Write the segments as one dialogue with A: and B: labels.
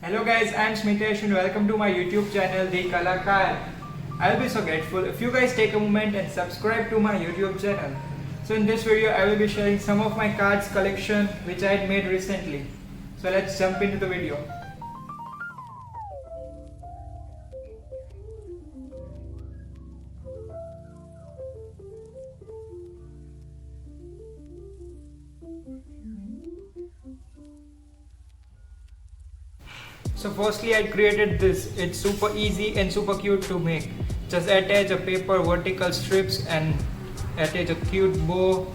A: Hello guys, I am Smitesh and welcome to my YouTube channel Thekalakaar. I'll be so grateful if you guys take a moment and subscribe to my YouTube channel. So in this video I will be sharing some of my cards collection which I had made recently. So let's jump into the video. So firstly I created this. It's super easy and super cute to make. Just attach a paper vertical strips and attach a cute bow.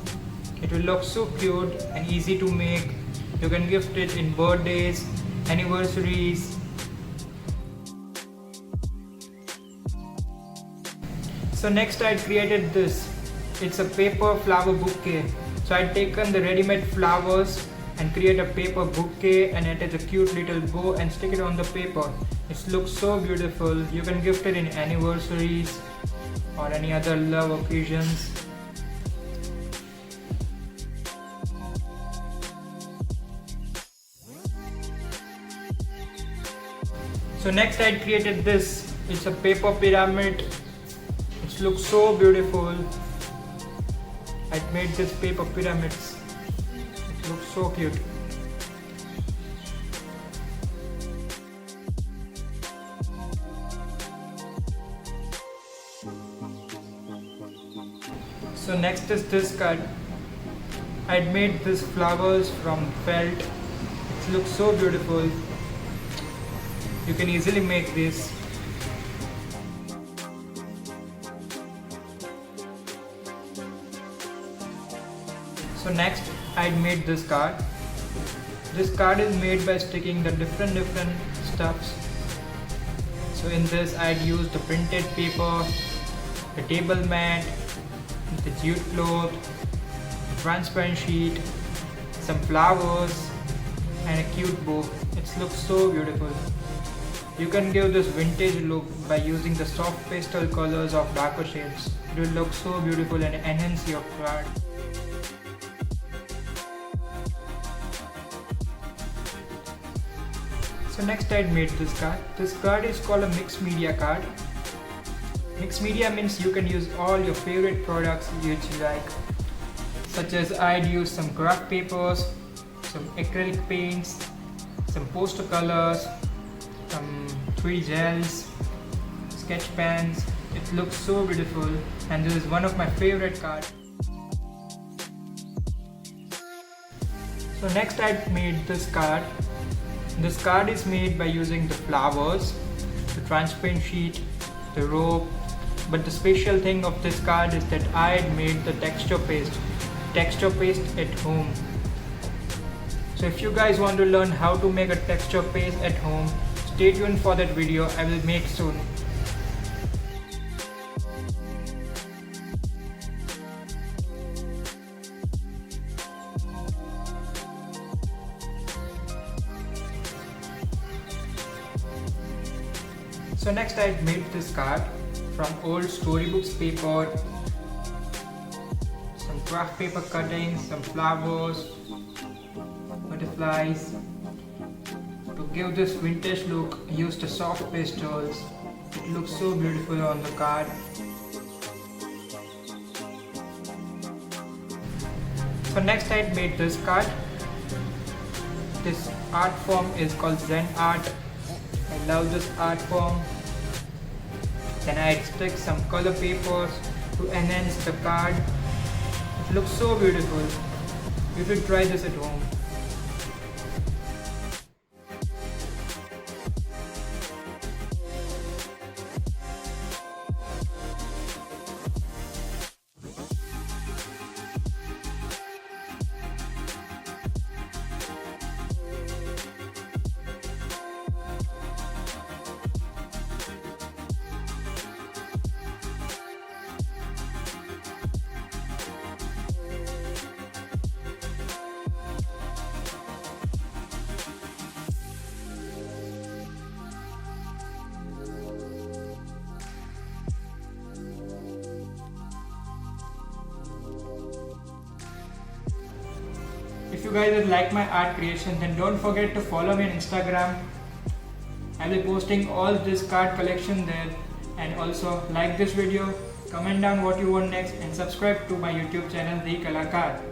A: It will look so cute and easy to make. You can gift it in birthdays, anniversaries. So next I created this. It's a paper flower bouquet. So I'd taken the ready-made flowers and create a paper bouquet and attach a cute little bow and stick it on the paper. It looks so beautiful. You can gift it in anniversaries or any other love occasions. So next I created this. It's a paper pyramid. It looks so beautiful. I made this paper pyramids. It looks so cute. So next is this card. I made these flowers from felt. It looks so beautiful. You can easily make this. So next I made this card. This card is made by sticking the different stuffs. So in this I'd used the printed paper, the table mat, the jute cloth, the transparent sheet, some flowers and a cute bow. It looks so beautiful. You can give this vintage look by using the soft pastel colors of darker shades. It will look so beautiful and enhance your card. So next I made this card. This card is called a mixed media card. Mixed media means you can use all your favorite products which you like. Such as I'd use some craft papers, some acrylic paints, some poster colors, some 3D gels, sketch pens. It looks so beautiful and this is one of my favorite cards. So next I made this card. This card is made by using the flowers, the transparent sheet, the rope, but the special thing of this card is that I had made the texture paste at home. So if you guys want to learn how to make a texture paste at home, stay tuned for that video I will make soon. So next I made this card from old storybooks paper, some craft paper cuttings, some flowers, butterflies. To give this vintage look, I used the soft pastels. It looks so beautiful on the card. So next I made this card. This art form is called Zen art. I love this art form. Then I stick some color papers to enhance the card. It looks so beautiful. You should try this at home. If you guys like my art creation, then don't forget to follow me on Instagram I'll be posting all this card collection there. And also like this video, comment down what you want next, and subscribe to my YouTube channel Thekalakaar.